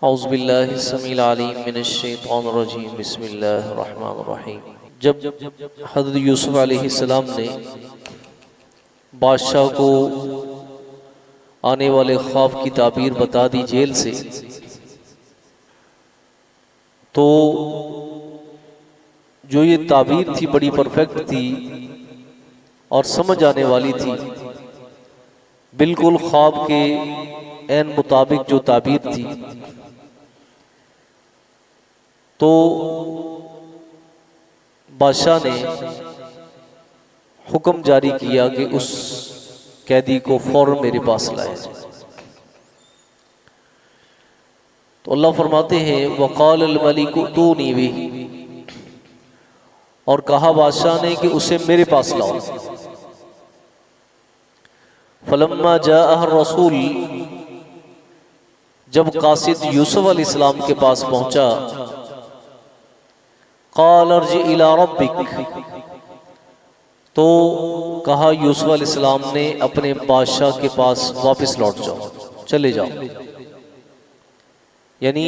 औज़ुबिल्लाहिस्समील अलीम मिनश्शैतानिर्रजीम बिस्मिल्लाहिर्रहमानिर्रहीम। जब हज़रत यूसुफ़ अलैहिस्सलाम ने बादशाह को आने वाले ख्वाब की ताबीर बता दी जेल से, तो जो ये ताबीर थी बड़ी परफेक्ट थी और समझ आने वाली थी, बिल्कुल ख्वाब के ऐन मुताबिक जो ताबीर थी। तो बादशाह ने हुक्म जारी किया कि उस कैदी को फौरन मेरे पास लाया जाए। तो अल्लाह फरमाते हैं वक़ाल अल मलिक ऊतूनी बिही, और कहा बादशाह ने कि उसे मेरे पास लाओ। फलम्मा जाअह रसूल, जब कासिद यूसुफ अलैहिस्सलाम के पास पहुंचा, क़ाल अर्जि इला रब्बिक, तो कहा यूसुफ अलैहिस्सलाम ने अपने बादशाह के पास वापस लौट जाओ, चले जाओ। यानी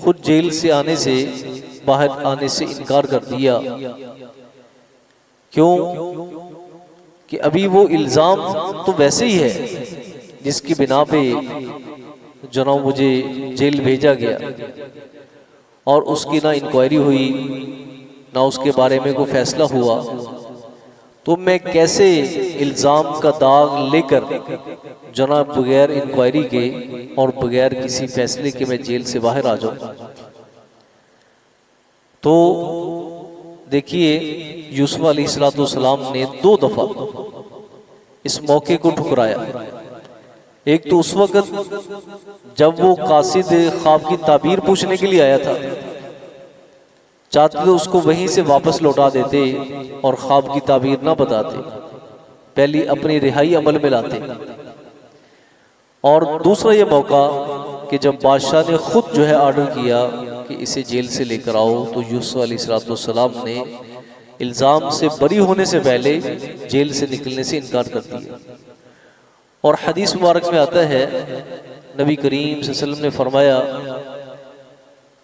खुद जेल से आने से, बाहर आने से इनकार कर दिया। क्यों? कि अभी वो इल्ज़ाम तो वैसे ही है जिसकी बिना पे जनाब मुझे जेल भेजा गया, और उसकी ना इंक्वायरी हुई ना उसके बारे में कोई फैसला हुआ। तो मैं कैसे इल्ज़ाम का दाग लेकर जनाब बगैर इंक्वायरी के और बगैर किसी फैसले के मैं जेल से बाहर आ जाऊं? तो देखिए यूसुफ अलैहिस्सलाम ने 2 दफा इस मौके को ठुकराया। एक तो उस वक्त जब वो कासिद ख्वाब की ताबीर पूछने के लिए आया था, चाहते तो उसको वहीं से वापस लौटा देते और ख्वाब की ताबीर ना बताते, पहली अपनी रिहाई अमल में लाते। और दूसरा ये मौका कि जब बादशाह ने खुद जो है ऑर्डर किया कि इसे जेल से लेकर आओ, तो यूसुफ अलैहिस्सलाम ने इल्ज़ाम से बरी होने से पहले जेल से निकलने से इनकार कर दिया। और हदीस मुबारक में आता है नबी करीम सल्लल्लाहु अलैहि वसल्लम ने फरमाया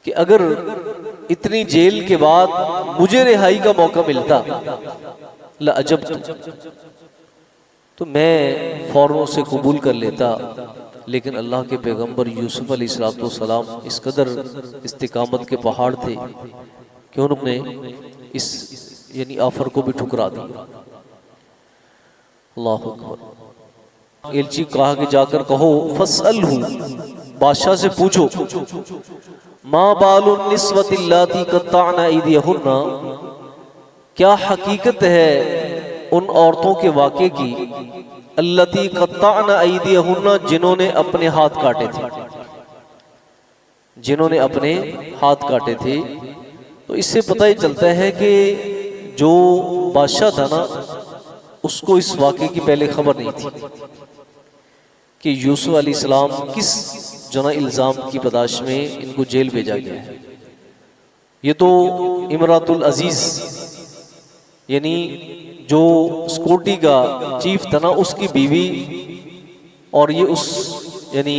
कि अगर इतनी जेल के बाद मुझे रिहाई का मौका मिलता लअजब, तो मैं फौरन उसे कबूल कर लेता। लेकिन अल्लाह के पैगंबर यूसुफ अलैहिस्सलाम इस कदर इस्तिकामत के पहाड़ थे कि उन्होंने इस यानी ऑफर को भी ठुकरा दिया। अल्लाहु अकबर। एलची कहा कि जाकर कहो फसअलहु, बादशाह से पूछो, मा बालुन निस्वतिल्लाती कत्ताना ऐदियहुन्ना, क्या हकीकत है उन औरतों के वाक़े की, अल्लती कत्ताना ऐदियहुन्ना, जिन्होंने अपने हाथ काटे थे, जिन्होंने अपने हाथ काटे थे। तो इससे पता ही चलता है कि जो बादशाह था ना, उसको इस वाक़े की पहले खबर नहीं थी कि यूसुफ अलैहिस्सलाम किस जना इल्ज़ाम की बदाश में इनको जेल भेजा गया है। ये तो इमरातुल अजीज यानी जो सिक्योरिटी का चीफ था ना, उसकी बीवी, और ये उस यानी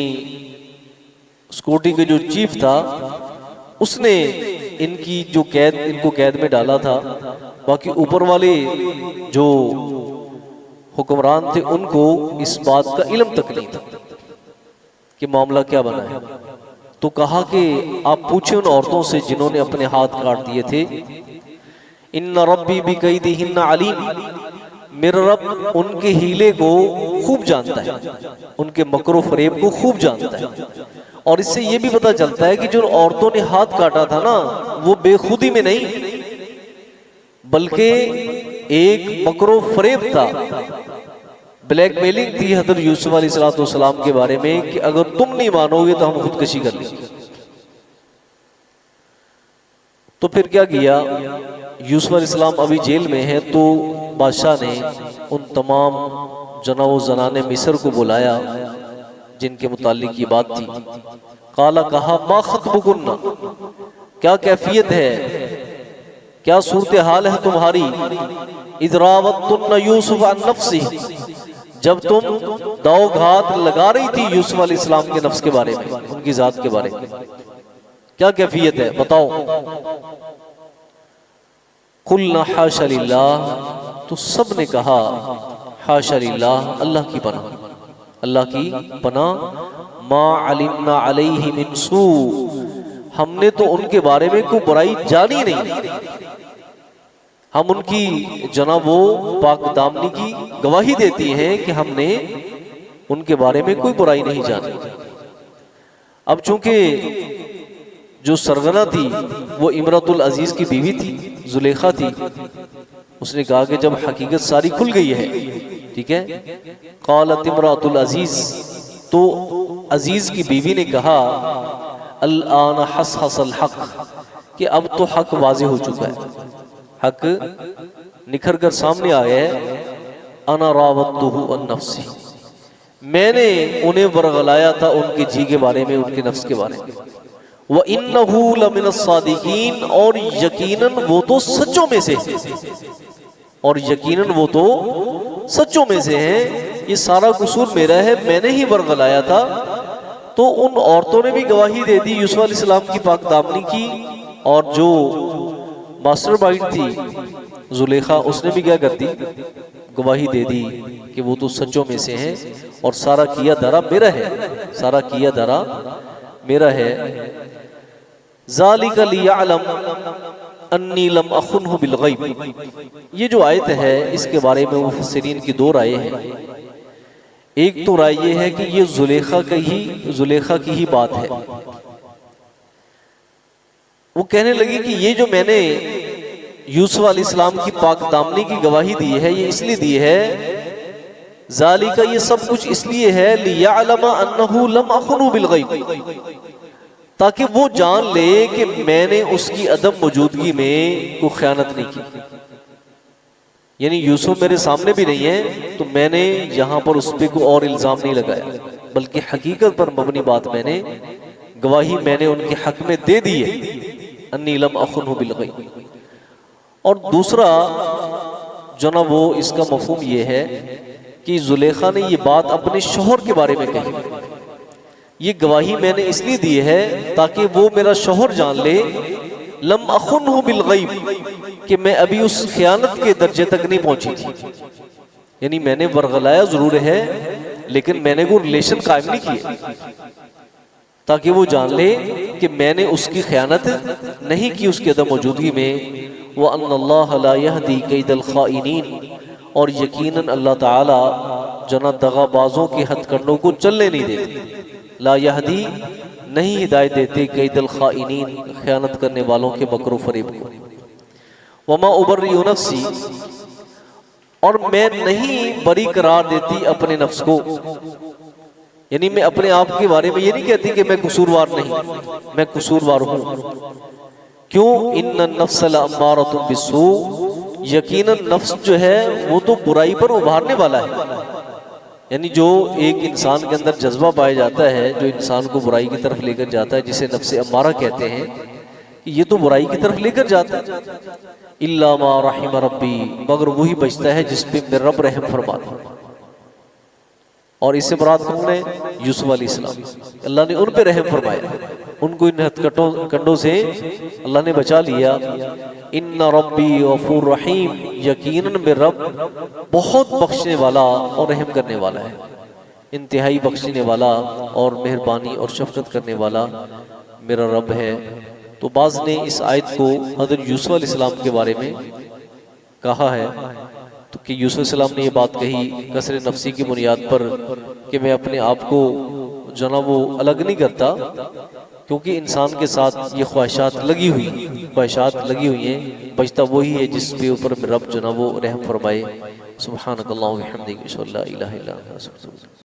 सिक्योरिटी के जो चीफ था उसने इनकी जो कैद, इनको कैद में डाला था। बाकी ऊपर वाले जो हुक्मरान थे उनको इस बात का इल्म तक नहीं था कि मामला क्या बना है। तो कहा कि आप पूछे उन औरतों से जिन्होंने अपने हाथ काट दिए थे। इन्ना रब्बी बिकैदिहिन्ना अलीम, मेरा रब उनके हीले को खूब जानता है, उनके मकरो फरेब को खूब जानता है। और इससे ये भी पता चलता है कि जो औरतों ने हाथ काटा था ना, वो बेखुदी में नहीं बल्कि एक मकरो फरेब था, ब्लैकमेलिंग थी हज़रत यूसुफ अलैहिस्सलाम के बारे में कि अगर तुम नहीं मानोगे तो हम खुदकशी कर लेंगे। तो फिर क्या किया, यूसुफ अलैहिस्सलाम अभी जेल में है, तो बादशाह ने उन तमाम जनाओ जनाने मिस्र को बुलाया जिनके मुतालिक ये बात थी। काला, कहा, मा खत्बुकुन्ना, क्या कैफियत है, क्या सूरत हाल है तुम्हारी। इज़ रावत्तुन्ना यूसुफ अन नफ्सिही, जब तुम दाव घात लगा रही थी यूसुफ अलैहिस्सलाम के नफ्स के बारे में, उनकी जात के बारे में, क्या कैफियत है बताओ। कुल्ना हाशा लिल्लाह, तो सब ने कहा हाशा लिल्लाह, अल्लाह की पनाह, अल्लाह की पनाह। मा अलिमना अलैहि मिन सू, हमने तो उनके बारे में कोई बुराई जानी नहीं। हम उनकी जनाब वो पाक दामनी की गवाही देती हैं कि हमने उनके बारे में कोई बुराई नहीं जानी। अब चूंकि जो सरगना थी वो इमरातुल अजीज की बीवी थी, जुलेखा थी, उसने कहा कि जब हकीकत सारी खुल गई है, ठीक है, क़ालत इमरातुल अजीज, तो अजीज की बीवी ने कहा अल-आन हस-हसल हक, कि अब तो हक वाज़े हो चुका है, हक निखर कर सामने आया है। अना रावतुहु अन नफ्सी, मैंने उन्हें वरगलाया था उनके जी के बारे में, उनके नफ्स के बारे में। व इन्नहु लमिनस सादिकीन, और यकीनन वो तो सच्चों में से, और यकीनन वो तो सच्चों में से हैं। ये सारा कसूर मेरा है, मैंने ही वरगलाया था। तो उन औरतों ने भी गवाही दे दी यूसुफ अलैहिस्सलाम की पाक दामनी की, और जो मास्टरमाइंड थी जुलेखा, उसने भी क्या कर दी, गवाही दे दी कि वो तो सच्चों में से हैं, और सारा किया धरा मेरा है, सारा किया धरा मेरा है। ज़ालिका लियअलम अन्नी लम अखुनहु बिल गैब, ये जो आयत है इसके बारे में मुफस्सिरीन की दो राय हैं। एक तो राय ये है कि ये जुलेखा की ही बात है। वो कहने लगी कि ये जो मैंने यूसुफ अलैहिस्सलाम की पाक दामनी की गवाही दी है, ये इसलिए दी है, ज़ालिका, ये सब कुछ इसलिए है, लियअलम अन्नहु लम अखुनहु बिल गैब, ताकि वो जान ले कि मैंने उसकी अदम मौजूदगी में कोई ख़यानत नहीं की। यानी यूसुफ मेरे सामने भी नहीं है तो मैंने यहाँ पर उस पर कोई और इल्ज़ाम नहीं लगाया, बल्कि हकीकत पर मबनी बात मैंने, गवाही मैंने उनके हक में दे दी है, अन्नी लम अखुनहु बिल गैब। और दूसरा जो ना वो इसका मफहूम ये है कि जुलेखा ने ये बात अपने शौहर के बारे में कही, ये गवाही मैंने इसलिए दी है ताकि वो मेरा शौहर जान ले, लम अखुनहु बिल गैब, कि मैं अभी उस खयानत के दर्जे तक नहीं पहुंची थी। यानी मैंने वरगलाया जरूर है, लेकिन मैंने कोई रिलेशन कायम नहीं किए, ताकि वो जान ले कि मैंने उसकी खयानत नहीं की उसकी अदम मौजूदगी में। व अन्नल्लाह ला यहदी कैदल खाइनीन, और यकीनन अल्लाह ताला जना दगाबाजों के हथकंडों को चलने नहीं देते, ला यहदी, नहीं हिदायत देते, कैदल खाइनीन, खयानत करने वालों के मकरो फरेब को। वमा उबर्रिउ नफ्सी, और मैं नहीं बरी करार देती अपने नफ्स को, यानी मैं अपने आप के बारे में ये नहीं कहती कि मैं कसूरवार नहीं, मैं कसूरवार हूं। क्यों? इन्नन नफ्स लअम्मारतुन बिस्सू, यकीनन नफ्स जो है वो तो बुराई पर उभारने वाला है। यानी जो एक इंसान के अंदर जज्बा पाया जाता है जो इंसान को बुराई की तरफ लेकर जाता है, जिसे नफ्स अम्मारा कहते हैं, ये तो बुराई की तरफ लेकर जाता है। इल्ला मा रहिम रब्बी, मगर वही बचता है जिस पे मेरा रब रहम फरमाता है। और इससे मुराद कौन है? यूसुफ अलैहिस्सलाम। अल्लाह ने उन पे रहम फरमाया, उनको इन हथकंडों से अल्लाह ने बचा लिया। इन्ना रब्बी गफूर रहीम, यकीनन मेरा रब बहुत बख्शने वाला और रहम करने वाला है, इंतहाई बख्शने वाला और मेहरबानी और शफकत करने वाला मेरा रब है। तो बाज़ ने इस आयत को हज़रत यूसुफ अलैहिस्सलाम के बारे में कहा है, तो कि यूसुफ अलैहिस्सलाम ने ये बात कही कसरे नफ्सी की बुनियाद पर कि मैं अपने आप को जो ना वो अलग नहीं करता, क्योंकि इंसान के साथ ये ख्वाहिशात लगी हुई हैं, बचता वही है जिस पे ऊपर रब जो ना वो रहम फरमाए। सुब्हानकल्लाह व बिहम्दिक, अशहदु अल्ला इलाहा इल्ला अंत।